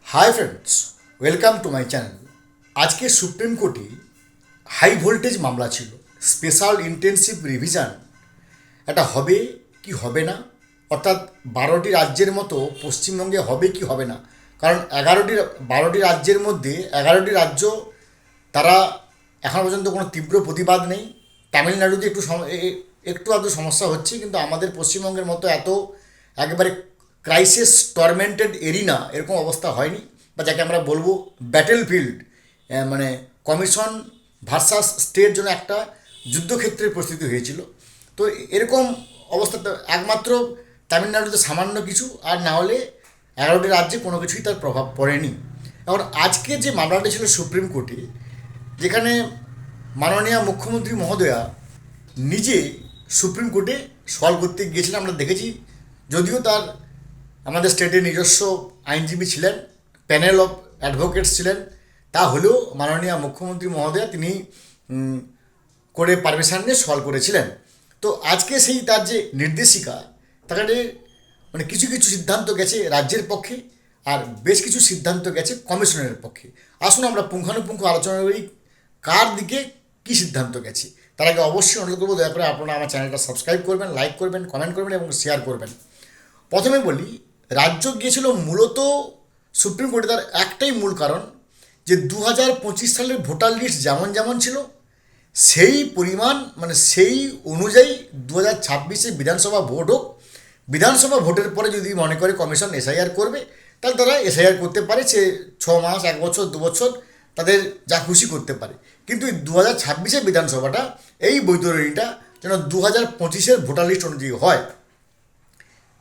Hi friends, welcome to my channel. আজকে supreme কোর্টে high voltage মামলা ছিল, স্পেশাল ইন্টেনসিভ রিভিশন। এটা হবে কি হবে না, অর্থাৎ 12টি রাজ্যের মতো পশ্চিমবঙ্গে হবে কি হবে না। কারণ 12টি রাজ্যের মধ্যে 11টি রাজ্য তারা এখন পর্যন্ত কোনো তীব্র প্রতিবাদ নেই। তামিলনাড়ুতে একটু আধটু সমস্যা হচ্ছে, কিন্তু আমাদের পশ্চিমবঙ্গের মতো এত একেবারে ক্রাইসিস টর্মেন্টেড এরিনা এরকম অবস্থা হয়নি, বা যাকে আমরা বলবো ব্যাটেল ফিল্ড, মানে কমিশন ভার্সাস স্টেট জন্য একটা যুদ্ধক্ষেত্রের পরিস্থিতি হয়েছিল। তো এরকম অবস্থাতে একমাত্র তামিলনাড়ুতে সামান্য কিছু, আর না হলে 11টি রাজ্যে কোনো কিছুই তার প্রভাব পড়েনি। এখন আজকে যে মামলাটা ছিল সুপ্রিম কোর্টে, যেখানে মাননীয় মুখ্যমন্ত্রী মহোদয়া নিজে সুপ্রিম কোর্টে সলভ করতে গিয়েছিলেন, আমরা দেখেছি। যদিও তার আমাদের স্টেটের নিজস্ব আইনজীবী ছিলেন, প্যানেল অফ অ্যাডভোকেটস ছিলেন, তা হলেও মাননীয় মুখ্যমন্ত্রী মহোদয়া তিনি করে পারমিশন নিয়ে সলভ করেছিলেন। তো আজকে সেই তার যে নির্দেশিকা, তাকে মানে কিছু কিছু সিদ্ধান্ত গেছে রাজ্যের পক্ষে, আর বেশ কিছু সিদ্ধান্ত গেছে কমিশনের পক্ষে। আসুন আমরা পুঙ্খানুপুঙ্খ আলোচনা করি কার দিকে কী সিদ্ধান্ত গেছে। তার আগে অবশ্যই অনুরোধ করবো, দয়া করে আপনারা আমার চ্যানেলটা সাবস্ক্রাইব করবেন, লাইক করবেন, কমেন্ট করবেন এবং শেয়ার করবেন। প্রথমে বলি, রাজ্য গিয়েছিল মূলত সুপ্রিম কোর্টে তার একটাই মূল কারণ, যে 2025 সালের ভোটার লিস্ট যেমন যেমন ছিল সেই পরিমাণ, মানে সেই অনুযায়ী 2026-এ বিধানসভা ভোট হোক। বিধানসভা ভোটের পরে যদি মনে করে কমিশন এসআইআর করবে, তাহলে তারা এসআইআর করতে পারে। সে 6 মাস, 1 বছর, 2 বছর তাদের যা খুশি করতে পারে। কিন্তু এই 2026-এর বিধানসভাটা, এই বৈতরণীটা যেন 2025-এর ভোটার লিস্ট অনুযায়ী হয়,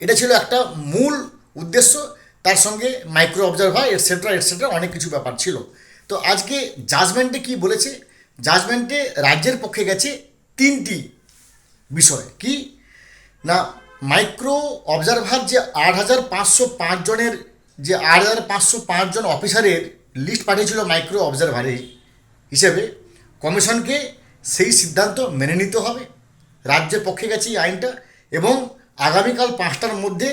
এটা ছিল একটা মূল উদ্দেশ্য। তার সঙ্গে মাইক্রো অবজারভার এটসেট্রা এটসেট্রা অনেক কিছু ব্যাপার ছিল। তো আজকে জাজমেন্টে কি বলেছে, জাজমেন্টে রাজ্যের পক্ষে গেছে 3টি বিষয়। কি না, মাইক্রো অবজারভার যে 8,505 জনের, যে 8,505 জন অফিসারের লিস্ট পাঠিয়েছিল মাইক্রো অবজারভারের হিসেবে, কমিশনকে সেই সিদ্ধান্ত মেনে নিতে হবে। রাজ্যের পক্ষে গেছে এই আইনটা, এবং আগামীকাল 5টার মধ্যে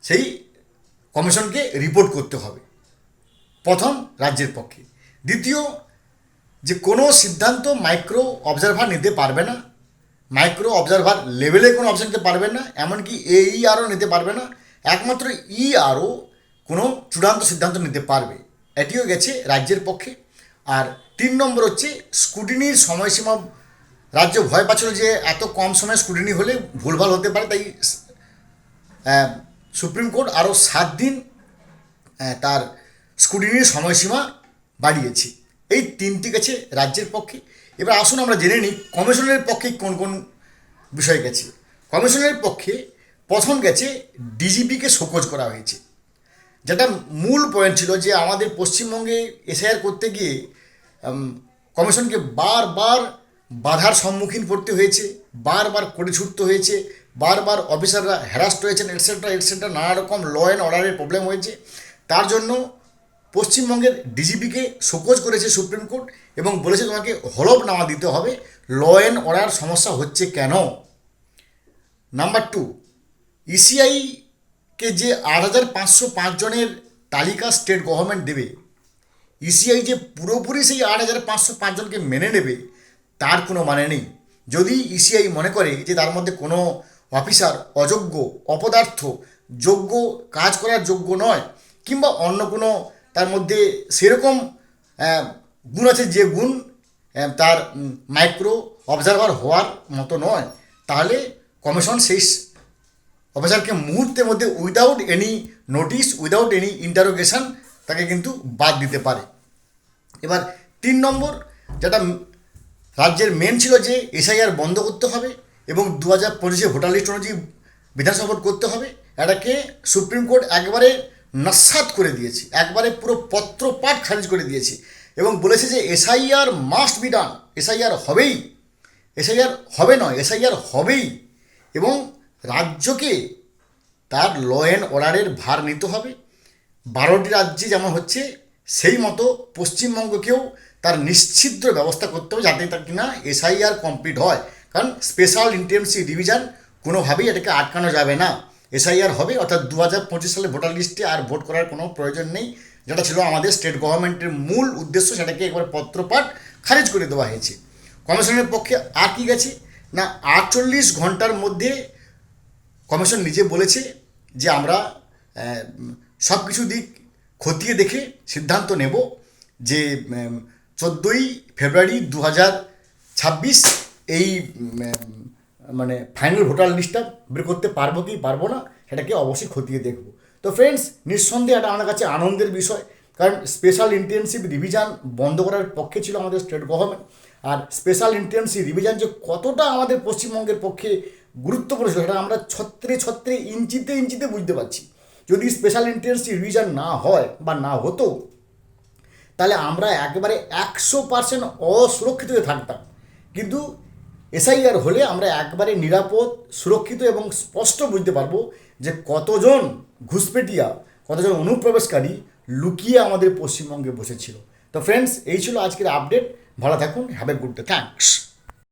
সেই কমিশনকে রিপোর্ট করতে হবে, প্রথম রাজ্যের পক্ষে। দ্বিতীয়, যে কোনো সিদ্ধান্ত মাইক্রো অবজারভার নিতে পারবে না, মাইক্রো অবজারভার লেভেলে কোনো অপশন নিতে পারবে না, এমনকি এইআরও নিতে পারবে না। একমাত্র ইআরও কোনো চূড়ান্ত সিদ্ধান্ত নিতে পারবে, এটিও গেছে রাজ্যের পক্ষে। আর 3 নম্বর হচ্ছে স্ক্রুটিনির সময়সীমা। রাজ্য ভয় পাচ্ছিল যে এত কম সময়ে স্ক্রুটিনি হলে ভুলভাল হতে পারে, তাই সুপ্রিম কোর্ট আরও 7 দিন তার স্ক্রুটিনির সময়সীমা বাড়িয়েছে। এই 3টি গেছে রাজ্যের পক্ষে। এবার আসুন আমরা জেনে নিই কমিশনের পক্ষে কোন কোন বিষয় গেছে। কমিশনের পক্ষে প্রথম গেছে ডিজিপিকে শোকজ করা হয়েছে, যেটা মূল পয়েন্ট ছিল যে আমাদের পশ্চিমবঙ্গে এসআইআর করতে গিয়ে কমিশনকে বারবার বাধার সম্মুখীন পড়তে হয়েছে, বারবার করে ছুটতে হয়েছে, বারবার অফিসাররা হ্যারাস্ট হয়েছেন, এটসেট্রা এটসেট্রা, নানা রকম ল অ্যান্ড অর্ডারের প্রবলেম হয়েছে। তার জন্য পশ্চিমবঙ্গের ডিজিপিকে শোকজ করেছে সুপ্রিম কোর্ট, এবং বলেছে তোমাকে হলফনামা দিতে হবে ল অ্যান্ড অর্ডার সমস্যা হচ্ছে কেন। নাম্বার 2, ইসিআইকে যে 8,505 জনের তালিকা স্টেট গভর্নমেন্ট দেবে, ইসিআই যে পুরোপুরি সেই 8,505 জনকে মেনে নেবে তার কোনো মানে নেই। যদি ইসিআই মনে করে যে তার মধ্যে কোনো অফিসার অযোগ্য, অপদার্থ, যোগ্য, কাজ করার যোগ্য নয়, কিংবা অন্য কোনো তার মধ্যে সেরকম গুণ আছে যে গুণ তার মাইক্রো অবজারভার হওয়ার মতো নয়, তাহলে কমিশন সেই অফিসারকে মুহূর্তের মধ্যে without any notice, without any interrogation তাকে কিন্তু বাদ দিতে পারে। এবার 3 নম্বর, যেটা রাজ্যের মেন ছিল, যে এসআইআর বন্ধ করতে হবে এবং 2025-এ ভোটার লিস্ট অনুযায়ী বিধানসভা ভোট করতে হবে, এটাকে সুপ্রিম কোর্ট একবারে নস্যাৎ করে দিয়েছে, একবারে পুরো পত্রপাঠ খারিজ করে দিয়েছে, এবং বলেছে যে SIR must be done, SIR হবেই, এসআইআর হবে নয়, এসআইআর হবেই। এবং রাজ্যকে তার ল অ্যান্ড অর্ডারের ভার নিতে হবে। 12টি রাজ্যে যেমন হচ্ছে সেই মতো পশ্চিমবঙ্গকেও তার নিশ্ছিদ্র ব্যবস্থা করতে হবে, যাতে তার কিনা এসআইআর কমপ্লিট হয়। কারণ স্পেশাল ইন্টেন্সিভ ডিভিশন কোনোভাবেই এটাকে আটকানো যাবে না। এসআইআর হবে, অর্থাৎ 2025 সালে ভোটার লিস্টে আর ভোট করার কোনো প্রয়োজন নেই, যেটা ছিল আমাদের স্টেট গভর্নমেন্টের মূল উদ্দেশ্য, সেটাকে একবার পত্রপাঠ খারিজ করে দেওয়া হয়েছে। কমিশনের পক্ষে আর কি গেছে না, 48 ঘন্টার মধ্যে কমিশন নিজে বলেছে যে আমরা সব কিছু দিক খতিয়ে দেখে সিদ্ধান্ত নেব যে 14ই ফেব্রুয়ারি 2026 এই মানে ফাইনাল ভোটার লিস্টটা বের করতে পারবো কি পারবো না সেটাকে অবশ্যই খতিয়ে দেখব। তো ফ্রেন্ডস, নিঃসন্দেহে এটা আমার কাছে আনন্দের বিষয়, কারণ স্পেশাল ইন্টেনসিভ রিভিশন বন্ধ করার পক্ষে ছিল আমাদের স্টেট গভর্নমেন্ট। আর স্পেশাল ইন্টেনসিভ রিভিশন যে কতটা আমাদের পশ্চিমবঙ্গের পক্ষে গুরুত্বপূর্ণ ছিল সেটা আমরা ছত্রে ছত্রে ইঞ্চিতে ইঞ্চিতে বুঝতে পারছি। যদি স্পেশাল ইন্টেনসিভ রিভিশন না হয় বা না হতো, তাহলে আমরা একেবারে 100% অসুরক্ষিত হয়ে থাকতাম। কিন্তু এসআইআর হলে আমরা একবারে নিরাপদ, সুরক্ষিত এবং স্পষ্ট বুঝতে পারবো যে কতজন ঘুষপেটিয়া, কতজন অনুপ্রবেশকারী লুকিয়ে আমাদের পশ্চিমবঙ্গে বসেছিল। তো ফ্রেন্ডস, এই ছিল আজকের আপডেট। ভালো থাকুন, have a good day, thanks.